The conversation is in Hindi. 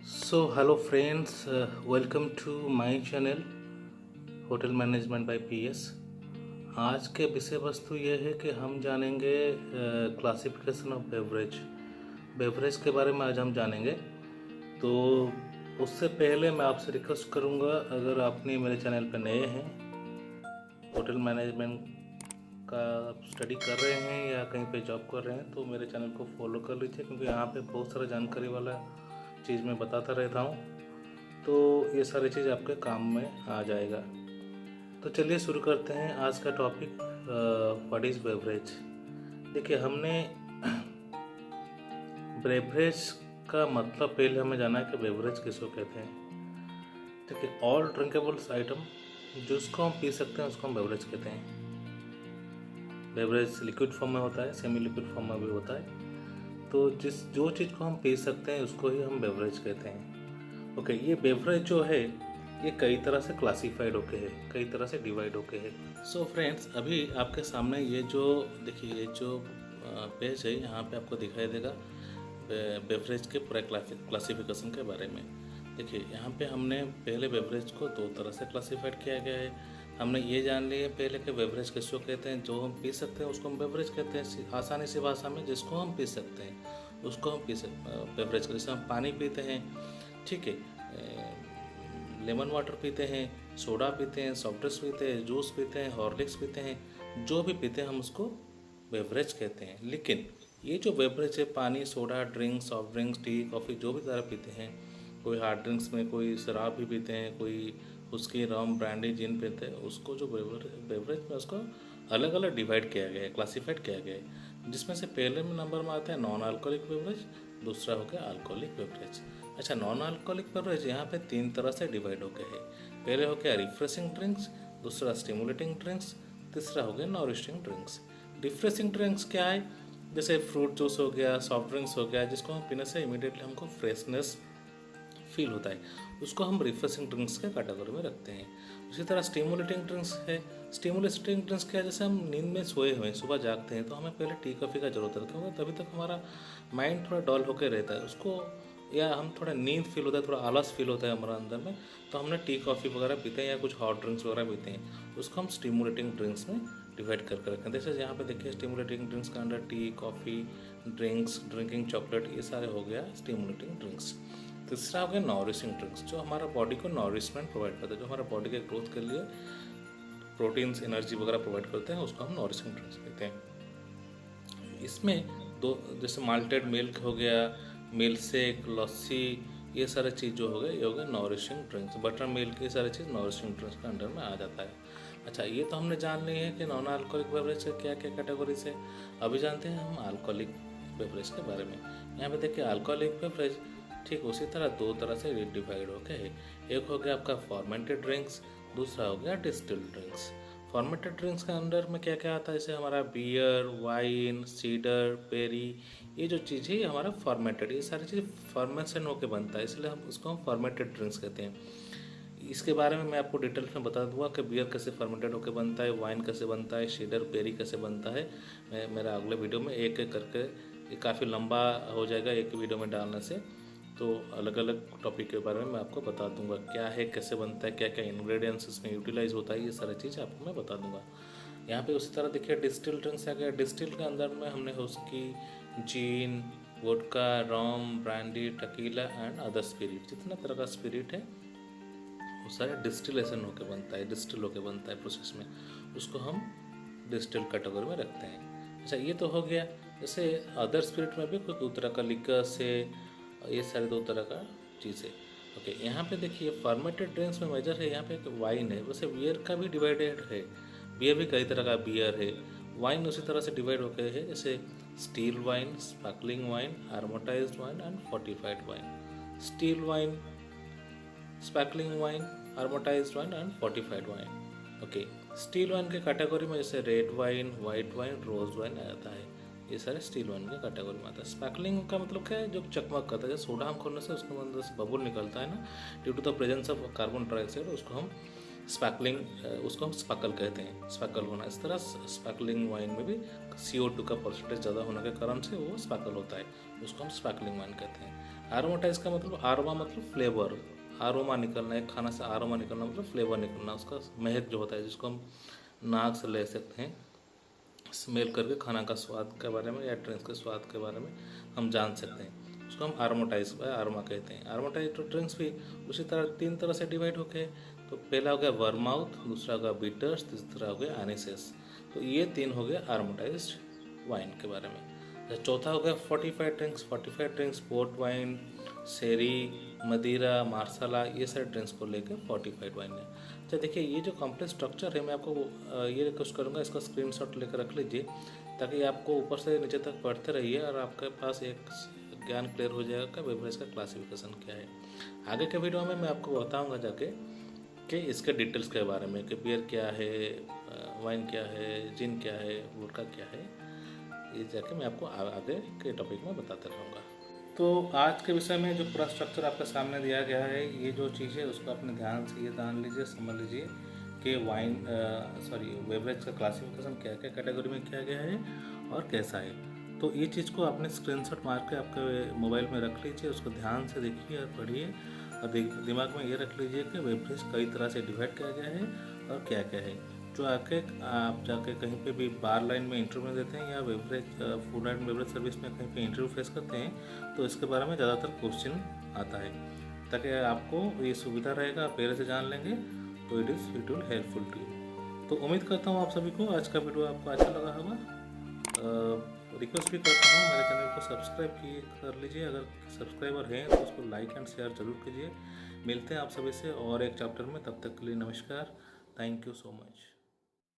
So, hello friends, welcome to my channel hotel management by PS. आज के विषय वस्तु ये है कि हम जानेंगे क्लासिफिकेशन ऑफ बेवरेज के बारे में आज हम जानेंगे। तो उससे पहले मैं आपसे रिक्वेस्ट करूँगा, अगर आपने मेरे चैनल पर नए हैं, होटल मैनेजमेंट का स्टडी कर रहे हैं या कहीं पे जॉब कर रहे हैं, तो मेरे चैनल को फॉलो कर लीजिए, क्योंकि यहाँ पे बहुत सारा जानकारी वाला चीज़ मैं बताता रहता हूँ। तो ये सारी चीज़ आपके काम में आ जाएगा। तो चलिए शुरू करते हैं आज का टॉपिक, व्हाट इज़ बेवरेज। देखिए, हमने बेवरेज का मतलब पहले हमें जाना है कि बेवरेज किसको कहते हैं। देखिए, ऑल ड्रिंकेबल्स आइटम जिसको हम पी सकते हैं उसको हम बेवरेज कहते हैं। बेवरेज लिक्विड फॉर्म में होता है, सेमी लिक्विड फॉर्म में भी होता है। तो जो चीज़ को हम पी सकते हैं उसको ही हम बेवरेज कहते हैं। ओके, ये बेवरेज जो है ये कई तरह से क्लासिफाइड होके है, कई तरह से डिवाइड होके है। सो फ्रेंड्स, अभी आपके सामने ये जो देखिए, ये जो पेज है, यहाँ पे आपको दिखाई देगा बेवरेज के पूरे क्लासिफिकेशन के बारे में। देखिए, यहाँ पे हमने पहले बेवरेज को दो तरह से क्लासिफाइड किया गया है। हमने ये जान लिया पहले कि बेवरेज किसको कहते हैं, जो हम पी सकते हैं उसको हम बेवरेज कहते हैं। आसानी से भाषा में जिसको हम पी सकते हैं उसको हम बेवरेज कहते हैं। जैसे हम पानी पीते हैं, ठीक है, लेमन वाटर पीते हैं, सोडा पीते हैं, सॉफ्ट ड्रिंक्स पीते हैं, जूस पीते हैं, हॉर्लिक्स पीते हैं, जो भी पीते हैं हम उसको बेवरेज कहते हैं। लेकिन ये जो बेवरेज है, पानी, soda, drinks, soft drinks, T, coffee, जो भी तरह पीते हैं, कोई हार्ड ड्रिंक्स में कोई शराब भी पीते हैं, कोई उसकी रम, ब्रांडी, जिन पीते हैं, उसको जो बेवरेज में उसको अलग अलग डिवाइड किया गया है, क्लासीफाइड किया गया है। जिसमें से पहले नंबर में आता है नॉन अल्कोहलिक बेवरेज, दूसरा हो गया अल्कोहलिक बेवरेज। अच्छा, नॉन अल्कोहलिक बेवरेज यहाँ पे तीन तरह से डिवाइड हो गए हैं। पहले हो गया रिफ्रेशिंग ड्रिंक्स, दूसरा स्टिमुलेटिंग ड्रिंक्स, तीसरा हो गया नॉरिशिंग ड्रिंक्स। रिफ्रेशिंग ड्रिंक्स क्या है? जैसे फ्रूट जूस हो गया, सॉफ्ट ड्रिंक्स हो गया, जिसको हम पीने से इमीडिएटली हमको फ्रेशनेस फील होता है, उसको हम रिफ्रेशिंग ड्रिंक्स के कैटेगरी में रखते हैं। उसी तरह स्टिमुलेटिंग ड्रिंक्स है। स्टिमुलेटिंग ड्रिंक्स क्या है? जैसे हम नींद में सोए हुए हैं, सुबह जागते हैं, तो हमें पहले टी कॉफ़ी का जरूरत है, क्योंकि तभी तक हमारा माइंड थोड़ा डल होकर रहता है उसको, या हम थोड़ा नींद फील होता है, थोड़ा आलस फील होता है हमारा अंदर में, तो हमने टी कॉफ़ी वगैरह पीते हैं या कुछ हॉट ड्रिंक्स वगैरह पीते हैं, उसको हम स्टिमुलेटिंग ड्रिंक्स में डिवाइड करके रखें। जैसे यहाँ पे देखिए, स्टिमुलेटिंग ड्रिंक्स के अंदर T, coffee, drinks, drinking chocolate, ये सारे हो गया स्टिमुलेटिंग ड्रिंक्स। तीसरा हो गया नॉरिशिंग ड्रिंक्स, जो हमारा बॉडी को नॉरिशमेंट प्रोवाइड करता है, जो हमारा बॉडी के ग्रोथ के लिए प्रोटीन्स, एनर्जी वगैरह प्रोवाइड करते हैं, उसको हम नॉरिशिंग ड्रिंक्स कहते हैं। इसमें दो, जैसे माल्टेड मिल्क हो गया, मिल्क शेक, लस्सी, ये सारे चीज़ जो हो गए, ये हो गए नॉरिशिंग ड्रिंक्स। बटर मिल्क, ये सारी चीज़ नॉरिशिंग ड्रिंक्स के अंडर में आ जाता है। अच्छा, ये तो हमने जान ली है कि नॉन अल्कोहलिक बेवरेज का क्या क्या कैटेगरीज है। अभी जानते हैं हम अल्कोहलिक बेवरेज के बारे में। यहाँ पे देखिए, अल्कोहलिक बेवरेज ठीक उसी तरह दो तरह से डिवाइड हो गए हैं। एक हो गया आपका फॉर्मेंटेड ड्रिंक्स, दूसरा हो गया डिस्टिल्ड ड्रिंक्स। फॉर्मेटेड ड्रिंक्स के अंदर में क्या क्या आता है? जैसे हमारा बियर, वाइन, सीडर, पेरी, ये जो चीज़ है हमारा फॉर्मेटेड, ये सारी चीज़ फॉर्मेशन होकर बनता है, इसलिए हम उसको फॉर्मेटेड ड्रिंक्स कहते हैं। इसके बारे में मैं आपको डिटेल्स में बता दूंगा कि बियर कैसे फॉर्मेटेड होकर बनता है, वाइन कैसे बनता है, सीडर, पेरी कैसे बनता है। मैं मेरा अगले वीडियो में एक एक करके, ये काफ़ी लंबा हो जाएगा एक वीडियो में डालने से, तो अलग अलग टॉपिक के बारे में मैं आपको बता दूंगा क्या है, कैसे बनता है, क्या क्या इंग्रेडिएंट्स इसमें यूटिलाइज होता है, ये सारी चीज़ आपको मैं बता दूंगा। यहाँ पे उसी तरह देखिए, डिस्टिल ड्रिंक्स आ गया। डिस्टिल के अंदर में हमने उसकी gene, vodka, rum, brandy, tequila and other spirit, जितना तरह का स्पिरिट है वो सारे डिस्टिलेशन होकर बनता है, डिस्टिल होकर बनता है प्रोसेस में, उसको हम डिस्टिल कैटेगरी में रखते हैं। अच्छा, ये तो हो गया। जैसे अदर स्पिरिट में भी कुछ दो तरह का लिकर से, ये सारे दो तरह का चीज़ है। ओके, यहाँ पे देखिए, फॉर्मेटेड ड्रिंक्स में मेजर है, यहाँ पे एक वाइन है। वैसे बियर का भी डिवाइडेड है, बियर भी कई तरह का बियर है। वाइन उसी तरह से डिवाइड हो गए हैं, जैसे still wine, sparkling wine, aromatized wine and fortified wine. Still wine, sparkling wine, aromatized wine and fortified wine. Okay, still wine के कैटेगरी में जैसे red wine, white wine, rose wine आ जाता है, ये सारे स्टील वाइन के कैटेगरी में आता है। स्पार्कलिंग का मतलब क्या है? जो चकमक करता है, जैसे सोडा हम खोलने से उसके अंदर से बबुल निकलता है ना, due to the presence of carbon dioxide, उसको हम स्पार्कलिंग, उसको हम स्पार्कल कहते हैं, स्पार्कल होना। इस तरह स्पार्कलिंग वाइन में भी CO2 का परसेंटेज ज़्यादा होने के कारण से वो स्पार्कल होता है, उसको हम स्पार्कलिंग वाइन कहते हैं। एरोमेटाइज का मतलब आरोमा मतलब फ्लेवर, आरोमा निकलना, एक खाना से आरोमा निकलना मतलब फ्लेवर निकलना, उसका महक जो होता है जिसको हम नाक से ले सकते हैं, स्मेल करके खाना का स्वाद के बारे में या ड्रिंक्स के स्वाद के बारे में हम जान सकते हैं, उसको हम आरोमाटाइज आरोमा कहते हैं। आरोमाटाइज ड्रिंक्स भी उसी तरह 3 तरह से डिवाइड हो गए। तो पहला हो गया वर्माउथ, दूसरा हो गया बीटर्स, तीसरा हो गया एनिसेस। तो ये 3 हो गए आरोमाटाइज्ड वाइन के बारे में। चौथा हो गया fortified drinks. Fortified drinks port wine, शेरी, मदिरा, मार्साला, ये सारे ड्रिंक्स को लेकर फोर्टिफाइड वाइन है। अच्छा देखिए, ये जो कॉम्प्लेक्स स्ट्रक्चर है, मैं आपको ये रिक्वेस्ट करूँगा, इसका स्क्रीनशॉट लेकर रख लीजिए ताकि आपको ऊपर से नीचे तक पढ़ते रहिए और आपके पास एक ज्ञान क्लियर हो जाएगा कि बेवरेज का क्लासिफिकेशन क्या है। आगे के वीडियो में मैं आपको बताऊँगा जाके कि इसके डिटेल्स के बारे में कि बियर क्या है, वाइन क्या है, जिन क्या है, वोडका क्या है, ये जाके मैं आपको आगे के टॉपिक में बताता रहूँगा। तो आज के विषय में जो पूरा स्ट्रक्चर आपके सामने दिया गया है, ये जो चीज़ है उसको अपने ध्यान से ये जान लीजिए, समझ लीजिए कि वाइन बेवरेज का क्लासिफिकेशन क्या क्या कैटेगरी में किया गया है और कैसा है। तो ये चीज़ को आपने स्क्रीनशॉट मार के आपके मोबाइल में रख लीजिए, उसको ध्यान से देखिए और पढ़िए और दिमाग में ये रख लीजिए कि बेवरेज कई तरह से डिवाइड किया गया है और क्या क्या है। जो आके आप जाके कहीं पे भी बार लाइन में इंटरव्यू देते हैं या beverage food and beverage service में कहीं पे इंटरव्यू फेस करते हैं तो इसके बारे में ज़्यादातर क्वेश्चन आता है, ताकि आपको ये सुविधा रहेगा, आप पहले से जान लेंगे तो it will helpful to you. तो उम्मीद करता हूँ आप सभी को आज का वीडियो आपको अच्छा लगा होगा। रिक्वेस्ट भी करता हूँ मेरे चैनल को सब्सक्राइब कर लीजिए, अगर सब्सक्राइबर हैं तो उसको लाइक एंड शेयर जरूर कीजिए। मिलते हैं आप सभी से और एक चैप्टर में, तब तक के लिए नमस्कार, थैंक यू सो मच।